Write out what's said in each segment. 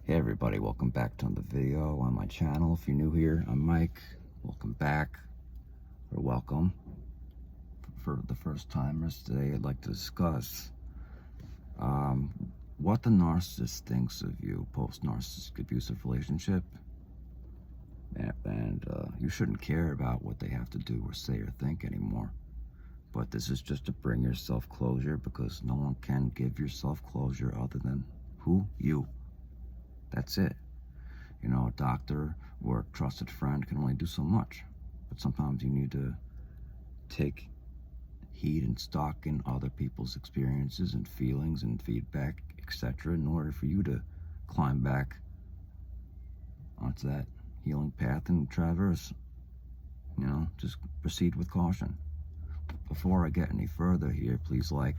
Hey everybody, welcome back to another video on my channel. If you're new here, I'm Mike. Welcome back, or welcome. For the first timers today, I'd like to discuss what the narcissist thinks of you post-narcissistic abusive relationship. And you shouldn't care about what they have to do or say or think anymore. But this is just to bring yourself closure, because no one can give yourself closure other than who? You. That's it. You know, a doctor or a trusted friend can only do so much. But sometimes you need to take heed and stock in other people's experiences and feelings and feedback, etc., in order for you to climb back onto that healing path and traverse. You know, just proceed with caution. Before I get any further here, please like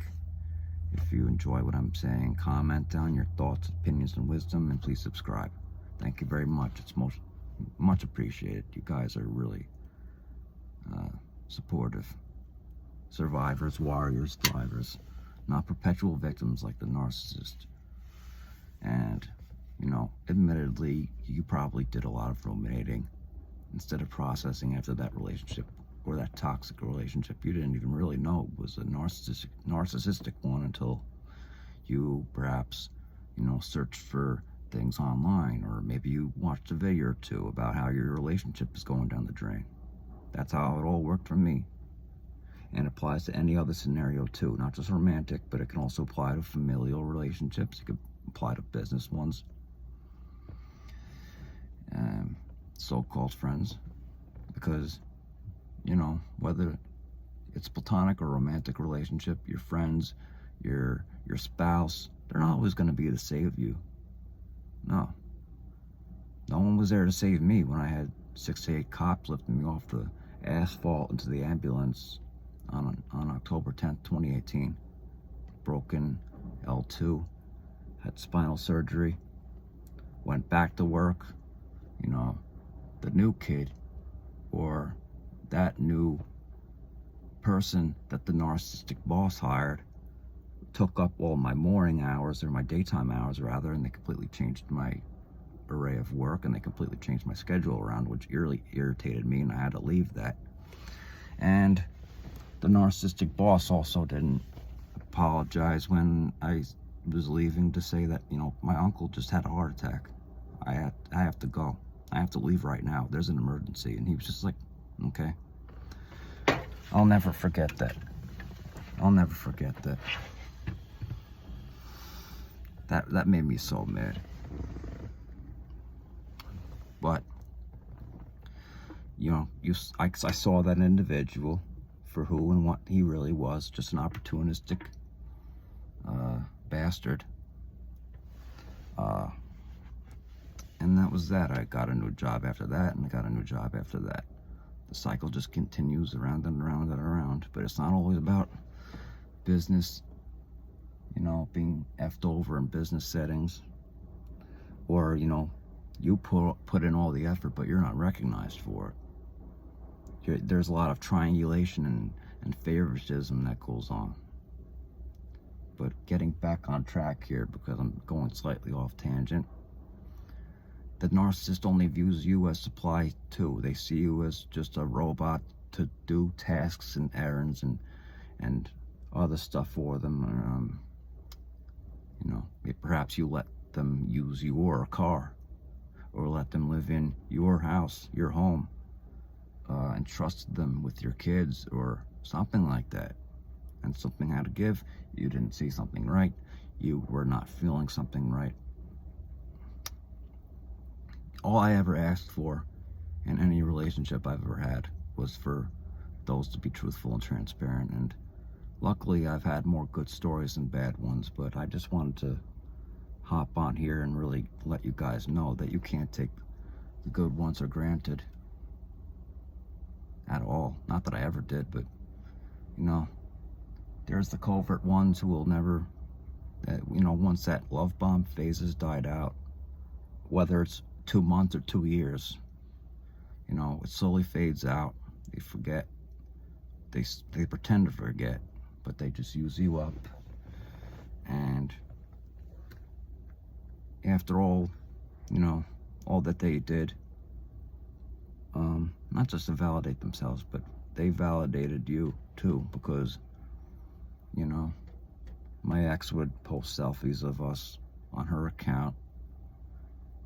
if you enjoy what I'm saying, comment down your thoughts, opinions, and wisdom, and please subscribe. Thank you very much. It's much appreciated. You guys are really supportive. Survivors, warriors, thrivers, not perpetual victims like the narcissist. And, you know, admittedly, you probably did a lot of ruminating instead of processing after that relationship, or that toxic relationship you didn't even really know was a narcissistic one until you perhaps, you know, searched for things online, or maybe you watched a video or two about how your relationship is going down the drain. That's how it all worked for me. And it applies to any other scenario too, not just romantic, but it can also apply to familial relationships. It could apply to business ones, so-called friends, because, you know, whether it's platonic or romantic relationship, your friends, your spouse, they're not always going to be there to save you. No one was there to save me when I had 6 to 8 cops lifting me off the asphalt into the ambulance on October 10th, 2018. Broken L2, had spinal surgery, went back to work. You know, the new kid, or that new person that the narcissistic boss hired, took up all my morning hours, or my daytime hours rather, and they completely changed my array of work, and they completely changed my schedule around, which really irritated me, and I had to leave that. And the narcissistic boss also didn't apologize when I was leaving to say that, you know, my uncle just had a heart attack. I have to go. I have to leave right now. There's an emergency. And he was just like, okay. I'll never forget that. I'll never forget that. That made me so mad. But, you know, I saw that individual for who and what he really was, just an opportunistic bastard. And that was that. I got a new job after that, and I got a new job after that. The cycle just continues around and around and around. But it's not always about business, you know, being effed over in business settings. Or, you know, you put in all the effort, but you're not recognized for it. There's a lot of triangulation and favoritism that goes on. But getting back on track here, because I'm going slightly off tangent, the narcissist only views you as supply too. They see you as just a robot to do tasks and errands and other stuff for them. You know, perhaps you let them use your car, or let them live in your house, your home, and trusted them with your kids or something like that. And something had to give. You didn't see something right. You were not feeling something right. All I ever asked for in any relationship I've ever had was for those to be truthful and transparent. And luckily I've had more good stories than bad ones, but I just wanted to hop on here and really let you guys know that you can't take the good ones for granted at all. Not that I ever did, but, you know, there's the covert ones who will never, you know, once that love bomb phase has died out, whether it's 2 months or 2 years, you know, it slowly fades out. They forget. They pretend to forget, but they just use you up. And after all, you know, all that they did, not just to validate themselves, but they validated you too, because, you know, my ex would post selfies of us on her account,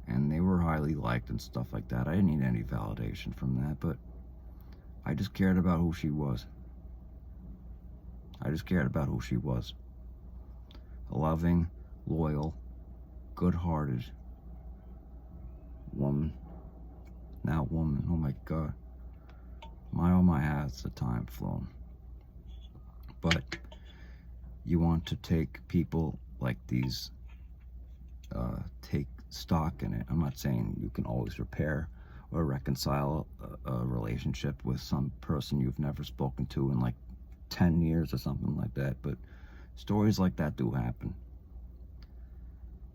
and they were highly liked and stuff like that. I didn't need any validation from that, but I just cared about who she was. I just cared about who she was. A loving, loyal, good-hearted woman. Now woman, oh my God. Oh my, has the time flown. But you want to take people like these, take stock in it. I'm not saying you can always repair or reconcile a relationship with some person you've never spoken to in like 10 years or something like that, but stories like that do happen.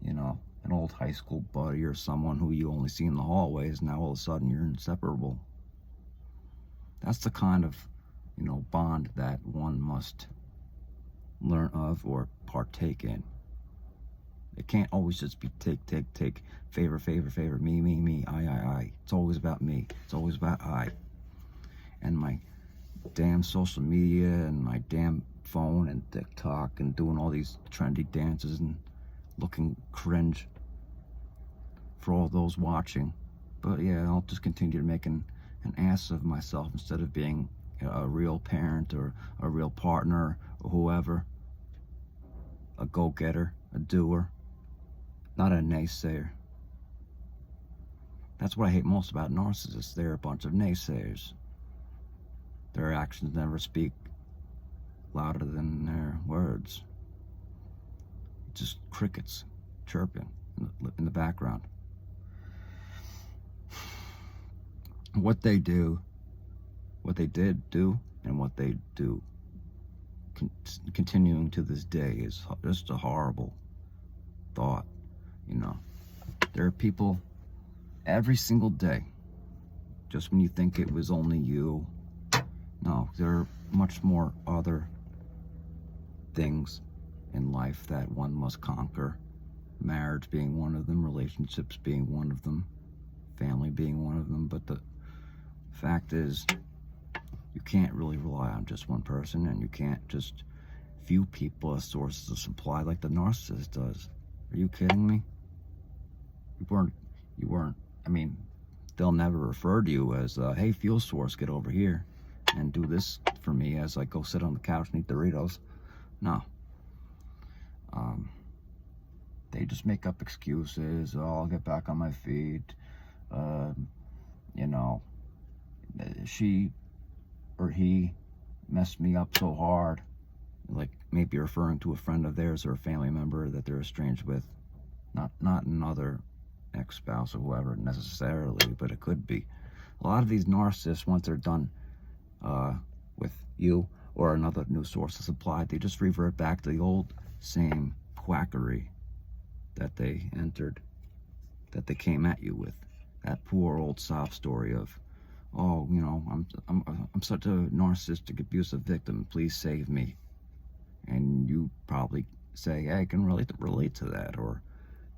You know, an old high school buddy or someone who you only see in the hallways, now all of a sudden you're inseparable. That's the kind of, you know, bond that one must learn of or partake in. It can't always just be take, favor, me, I. It's always about me. It's always about I. And my damn social media and my damn phone and TikTok and doing all these trendy dances and looking cringe for all those watching. But yeah, I'll just continue to make an ass of myself instead of being a real parent or a real partner or whoever. A go-getter, a doer, not a naysayer. That's what I hate most about narcissists. They're a bunch of naysayers. Their actions never speak louder than their words. Just crickets chirping in the background. What they do, what they did do, and what they do continuing to this day is just a horrible thought. You know, there are people every single day, just when you think it was only you, no, there are much more other things in life that one must conquer. Marriage being one of them, relationships being one of them, family being one of them. But the fact is, you can't really rely on just one person, and you can't just view people as sources of supply like the narcissist does. Are you kidding me? You weren't, I mean, they'll never refer to you as, hey, fuel source, get over here and do this for me as I go sit on the couch and eat Doritos. No. They just make up excuses. Oh, I'll get back on my feet. You know, she or he messed me up so hard. Like maybe referring to a friend of theirs or a family member that they're estranged with. Not another ex-spouse or whoever necessarily, but it could be. A lot of these narcissists, once they're done with you or another new source of supply, they just revert back to the old same quackery that they entered, that they came at you with. That poor old sob story of, oh, you know, I'm such a narcissistic abusive victim, please save me. And you probably say, hey, I can relate to that, or,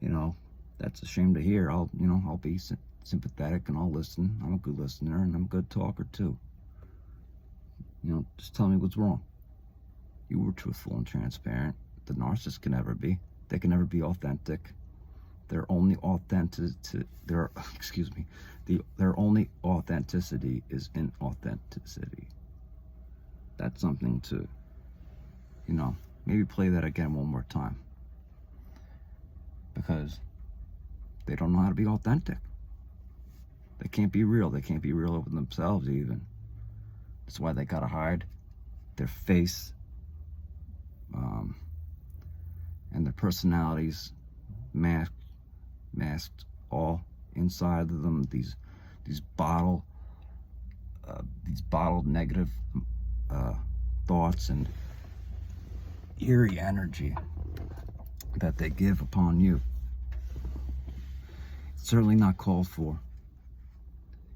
you know, that's a shame to hear. I'll be sympathetic and I'll listen. I'm a good listener and I'm a good talker too. You know, just tell me what's wrong. You were truthful and transparent. The narcissist can never be. They can never be authentic. Their only authenticity is inauthenticity. That's something to, you know, maybe play that again one more time. Because they don't know how to be authentic. They can't be real. They can't be real with themselves even. That's why they gotta hide their face and their personalities masked all inside of them. These bottled negative thoughts and eerie energy that they give upon you. It's certainly not called for.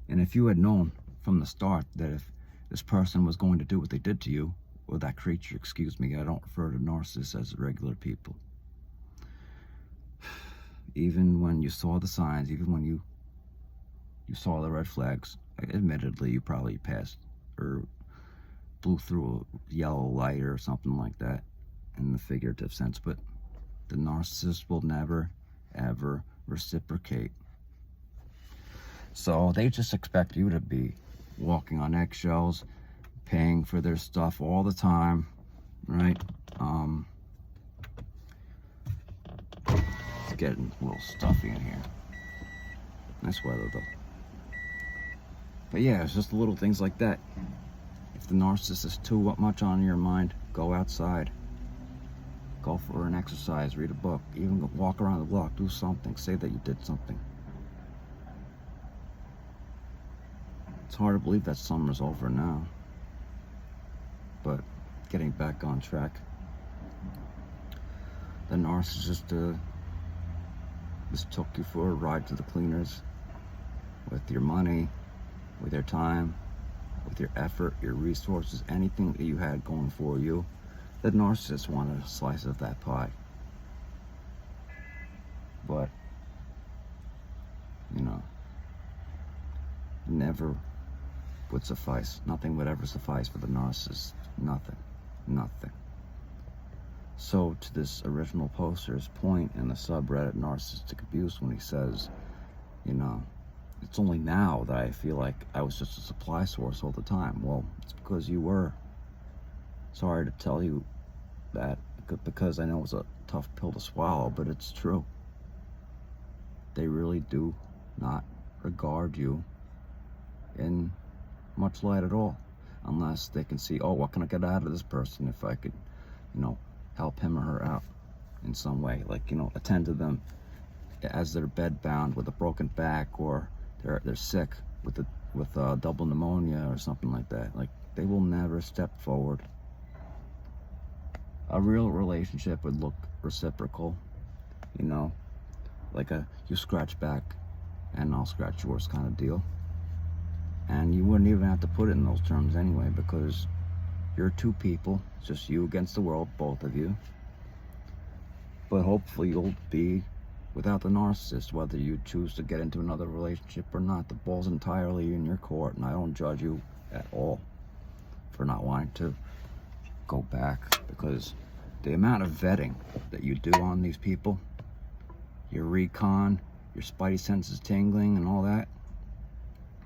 And if you had known from the start that if this person was going to do what they did to you, or that creature, excuse me, I don't refer to narcissists as regular people. even when you saw the signs, even when you saw the red flags. Admittedly, you probably passed or blew through a yellow light or something like that in the figurative sense, but the narcissist will never, ever reciprocate. So they just expect you to be walking on eggshells, paying for their stuff all the time, right? It's getting a little stuffy in here. Nice weather though. But yeah, it's just the little things like that. If the narcissist is too much on your mind, go outside. Go for an exercise, read a book, even walk around the block, do something, say that you did something. It's hard to believe that summer's over now. But getting back on track, the narcissist just took you for a ride to the cleaners with your money, with your time, with your effort, your resources, anything that you had going for you. The narcissist wanted a slice of that pie. But, you know, never would suffice. Nothing would ever suffice for the narcissist. Nothing. Nothing. So, to this original poster's point in the subreddit Narcissistic Abuse, when he says, you know, it's only now that I feel like I was just a supply source all the time. Well, it's because you were. Sorry to tell you that, because I know it's a tough pill to swallow, but it's true. They really do not regard you in much light at all, unless they can see, oh, what can I get out of this person if I could, you know, help him or her out in some way, like, you know, attend to them as they're bedbound with a broken back, or they're sick with double pneumonia or something like that. Like, they will never step forward. A real relationship would look reciprocal, you know, like a you scratch back and I'll scratch yours kind of deal. And you wouldn't even have to put it in those terms anyway, because you're two people, it's just you against the world, both of you. But hopefully you'll be without the narcissist, whether you choose to get into another relationship or not. The ball's entirely in your court, and I don't judge you at all for not wanting to go back, because the amount of vetting that you do on these people, your recon, your spidey senses tingling and all that,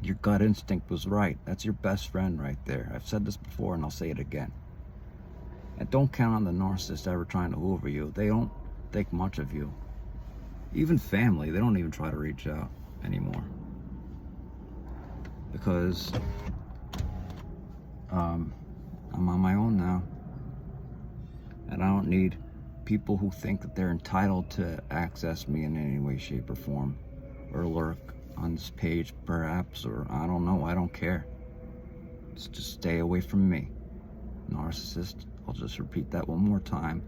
your gut instinct was right. That's your best friend right there. I've said this before and I'll say it again. And don't count on the narcissist ever trying to hoover you. They don't think much of you. Even family, they don't even try to reach out anymore, because I'm on my own now, and I don't need people who think that they're entitled to access me in any way, shape, or form, or lurk on this page perhaps, or I don't know. I don't care. Just stay away from me, narcissist. I'll just repeat that one more time.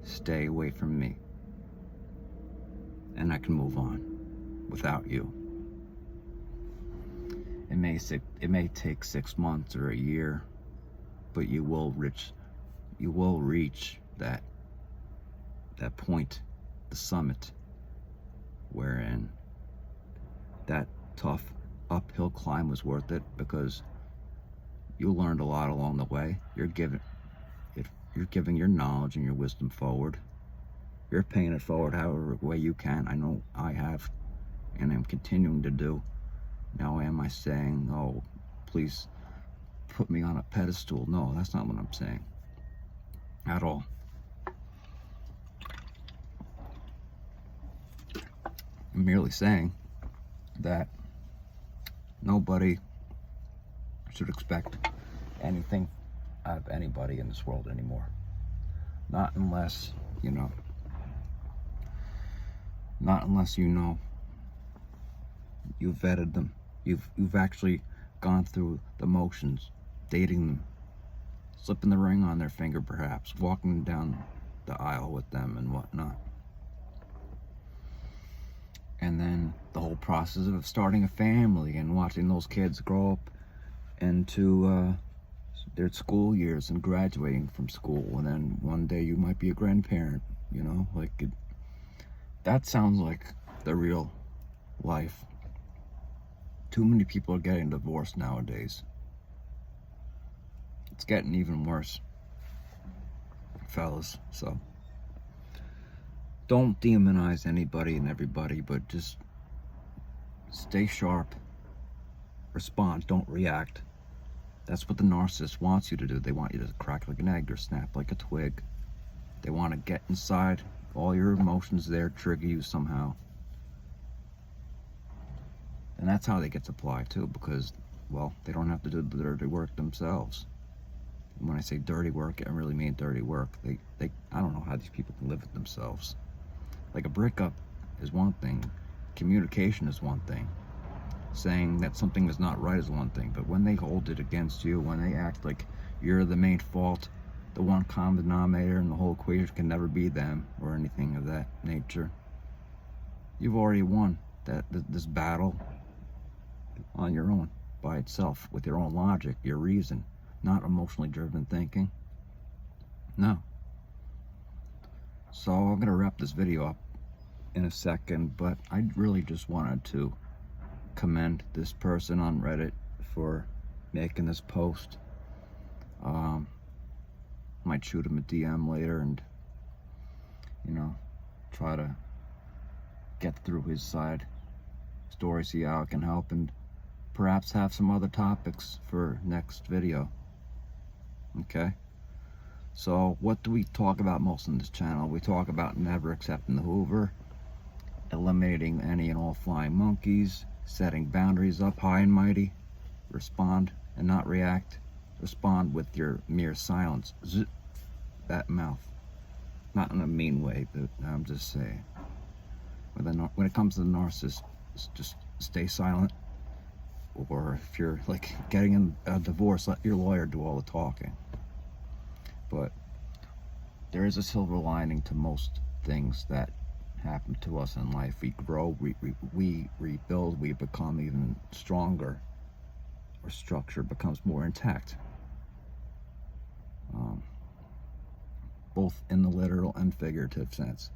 Stay away from me, and I can move on without you. It may take 6 months or a year, but you will reach that point, the summit, wherein that tough uphill climb was worth it, because you learned a lot along the way. You're giving your knowledge and your wisdom forward. You're paying it forward however way you can. I know I have, and I'm continuing to do. Now am I saying, oh, please put me on a pedestal? No, that's not what I'm saying at all. I'm merely saying that nobody should expect anything out of anybody in this world anymore. Not unless, you know, you've vetted them. You've actually gone through the motions, dating them, slipping the ring on their finger perhaps, walking down the aisle with them and whatnot. And then the whole process of starting a family and watching those kids grow up into their school years and graduating from school, and then one day you might be a grandparent, you know, like that sounds like the real life. Too many people are getting divorced nowadays. It's getting even worse, fellas. So don't demonize anybody and everybody, but just stay sharp. Respond, don't react. That's what the narcissist wants you to do. They want you to crack like an egg or snap like a twig. They want to get inside all your emotions there, trigger you somehow. And that's how they get supplied too, because, well, they don't have to do the dirty work themselves. And when I say dirty work, I really mean dirty work. I don't know how these people can live with themselves. Like, a breakup is one thing. Communication is one thing. Saying that something is not right is one thing. But when they hold it against you, when they act like you're the main fault, the one common denominator in the whole equation can never be them or anything of that nature, you've already won this battle on your own, by itself, with your own logic, your reason, not emotionally driven thinking. No. So I'm gonna wrap this video up in a second, but I really just wanted to commend this person on Reddit for making this post. Might shoot him a DM later and, you know, try to get through his side story, see how it can help, and perhaps have some other topics for next video. Okay? So what do we talk about most on this channel? We talk about never accepting the Hoover, eliminating any and all flying monkeys, setting boundaries up high and mighty, respond and not react, respond with your mere silence. Zip that mouth. Not in a mean way, but I'm just saying. When it comes to the narcissist, just stay silent. Or if you're like getting in a divorce, let your lawyer do all the talking. But there is a silver lining to most things that happen to us in life. We grow, we rebuild, we become even stronger. Our structure becomes more intact. Both in the literal and figurative sense.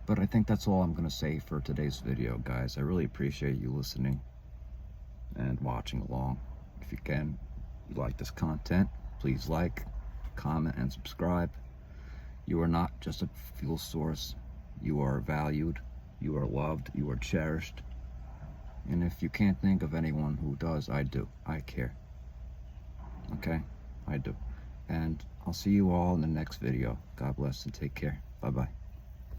But I think that's all I'm going to say for today's video, guys. I really appreciate you listening and watching along. If you like this content, please like, comment, and subscribe. You are not just a fuel source. You are valued, you are loved, you are cherished. And if you can't think of anyone who does, I do. I care. Okay? I do. And I'll see you all in the next video. God bless and take care. Bye-bye.